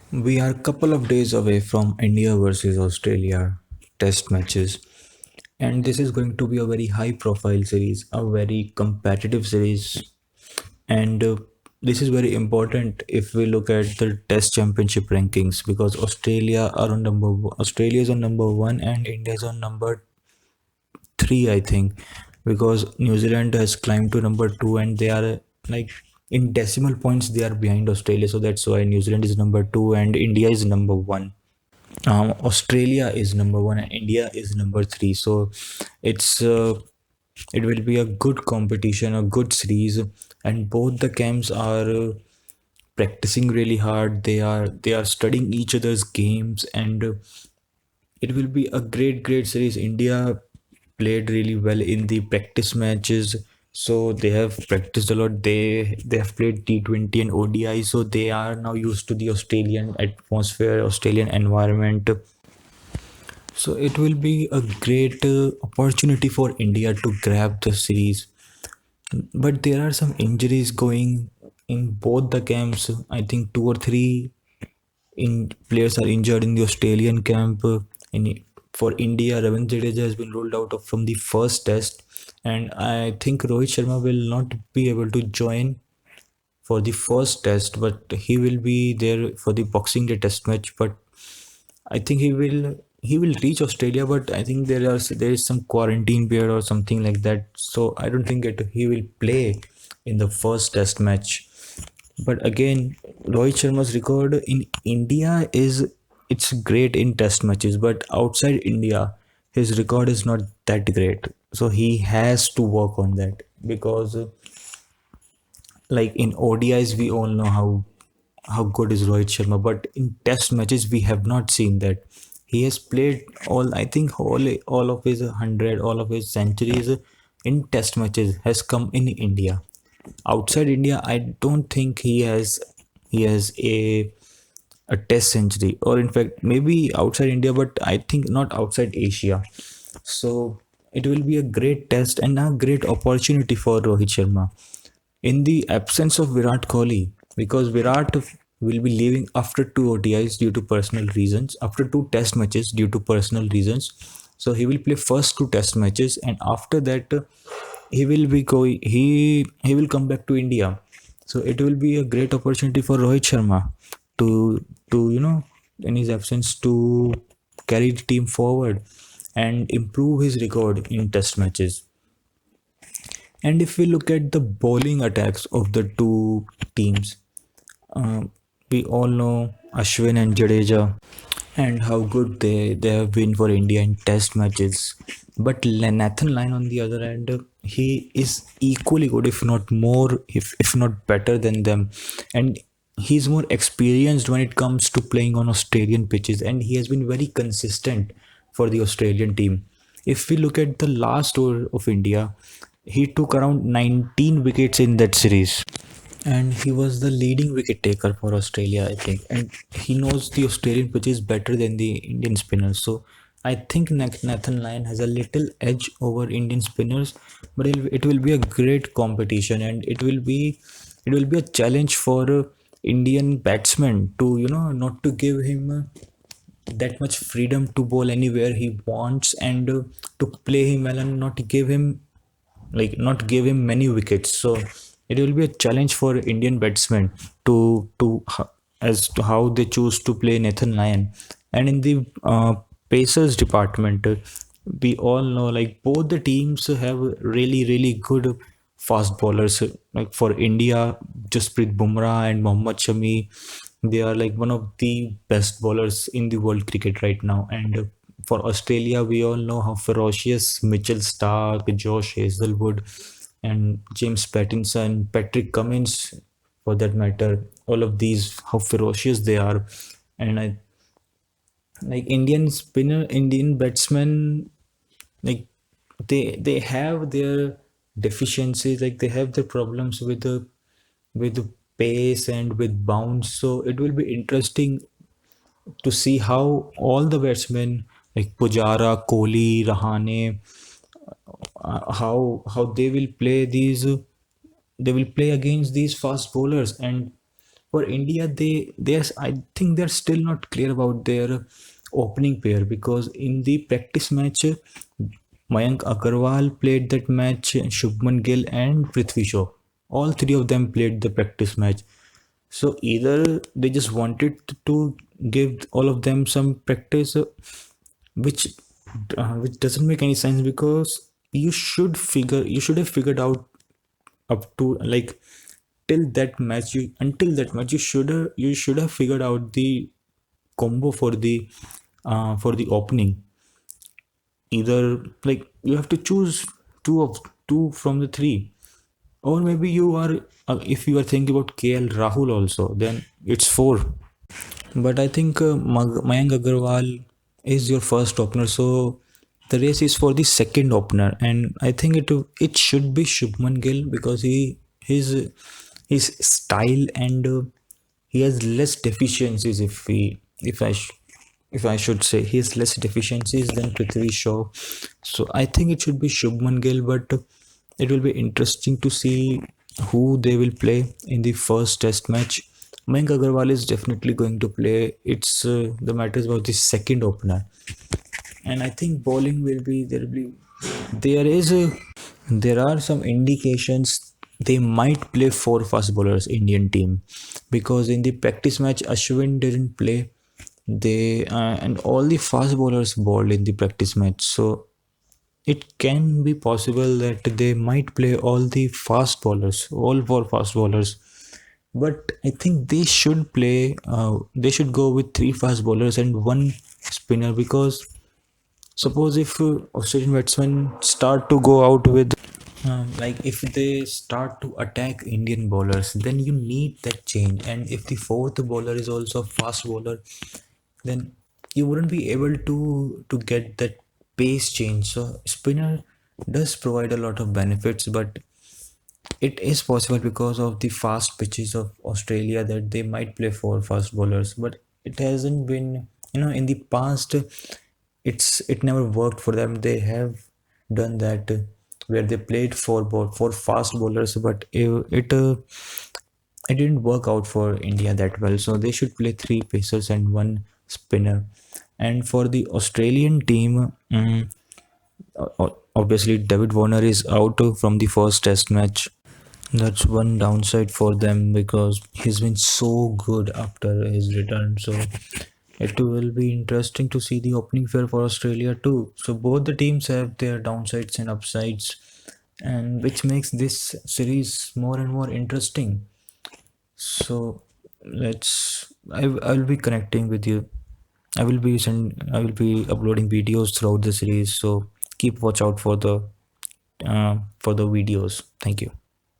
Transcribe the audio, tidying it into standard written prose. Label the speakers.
Speaker 1: We are a couple of days away from India versus Australia test matches, and this is going to be a very high profile series, a very competitive series, and this is very important if we look at the test championship rankings because Australia is on number 1 and India is on number 3, I think, because New Zealand has climbed to number 2 and they are like in decimal points they are behind Australia, so that's why New Zealand is number 2 and India is number 1. Australia is number 1 and India is number 3, so it's it will be a good competition, a good series, and both the camps are practicing really hard. They are studying each other's games, and it will be a great series. India played really well in the practice matches, so they have practiced a lot. They have played T20 and ODI, so they are now used to the Australian atmosphere, Australian environment. So it will be a great opportunity for India to grab the series. But there are some injuries going in both the camps. I think two or three in players are injured in the Australian camp. In for India, Ravindra Jadeja has been ruled out from the first test, and I think Rohit Sharma will not be able to join for the first test, but he will be there for the Boxing Day test match. But I think he will reach Australia, but I think there is some quarantine period or something like that. So I don't think he will play in the first test match. But again, Rohit Sharma's record in India is it's great in test matches, but outside India, his record is not that great. So he has to work on that because like in ODIs, we all know how good is Rohit Sharma, but in Test matches we have not seen that. He has played all, I think all of his 100, all of his centuries in Test matches has come in India. Outside India, I don't think he has a Test century, or in fact maybe outside India, but I think not outside Asia. So it will be a great test and a great opportunity for Rohit Sharma in the absence of Virat Kohli, because Virat will be leaving after two ODIs due to personal reasons, after two test matches due to personal reasons. So he will play first two test matches, and after that, he will be going. He will come back to India. So it will be a great opportunity for Rohit Sharma to in his absence to carry the team forward and improve his record in test matches. And if we look at the bowling attacks of the two teams, uh, we all know Ashwin and Jadeja and how good they have been for India in test matches. But Nathan Lyon, on the other hand, he is equally good, if not more, if not better than them. And he's more experienced when it comes to playing on Australian pitches, and he has been very consistent for the Australian team. If we look at the last tour of India, he took around 19 wickets in that series, and he was the leading wicket taker for Australia, I think. And he knows the Australian pitches better than the Indian spinners. So I think Nathan Lyon has a little edge over Indian spinners, but it will be a great competition, and it will be a challenge for Indian batsmen to not to give him that much freedom to bowl anywhere he wants, and to play him well and not give him many wickets. So it will be a challenge for Indian batsmen as to how they choose to play Nathan Lyon. And in the Pacers department, we all know like both the teams have really good fast bowlers. Like for India, Jasprit Bumrah and Mohammad Shami, they are like one of the best bowlers in the world cricket right now. And for Australia, we all know how ferocious Mitchell Stark, Josh Hazelwood, and James Pattinson, Patrick Cummins, for that matter, all of these, how ferocious they are. And I like Indian batsmen, like they have their deficiencies, like they have their problems with the pace and with bounce. So it will be interesting to see how all the batsmen like Pujara, Kohli, Rahane, how they will play against these fast bowlers. And For India, I think they're still not clear about their opening pair, because in the practice match, Mayank Agarwal played that match, Shubman Gill and Prithvi Shaw. All three of them played the practice match. So either they just wanted to give all of them some practice, which which doesn't make any sense, because you should have figured out up to like until that match you should have figured out the combo for the opening. Either like you have to choose two from the three, or maybe you are if you are thinking about KL Rahul also, then it's four. But I think Mayank Agarwal is your first opener, so the race is for the second opener, and I think it should be Shubman Gill, because his style and he has less deficiencies. If I should say, he has less deficiencies than Prithvi Shaw, so I think it should be Shubman Gill. But it will be interesting to see who they will play in the first test match. Mayank Agarwal is definitely going to play. It's the matters about the second opener, and I think bowling will be there is a, there are some indications they might play four fast bowlers Indian team, because in the practice match Ashwin didn't play. They and all the fast bowlers bowled in the practice match, so it can be possible that they might play all four fast bowlers. But I think they should play. They should go with three fast bowlers and one spinner, because suppose if Australian batsmen start to go out with like if they start to attack Indian bowlers, then you need that change. And if the fourth bowler is also a fast bowler, then you wouldn't be able to get that pace change. So spinner does provide a lot of benefits, but it is possible because of the fast pitches of Australia that they might play four fast bowlers. But it hasn't been, in the past, it never worked for them. They have done that where they played four fast bowlers, but it didn't work out for India that well. So they should play three pacers and one spinner. And for the Australian team, obviously David Warner is out from the first test match. That's one downside for them, because he's been so good after his return. So it will be interesting to see the opening fair for Australia too. So both the teams have their downsides and upsides, and which makes this series more and more interesting. So I will be connecting with you. I will be uploading videos throughout the series. So keep watch out for the videos. Thank you.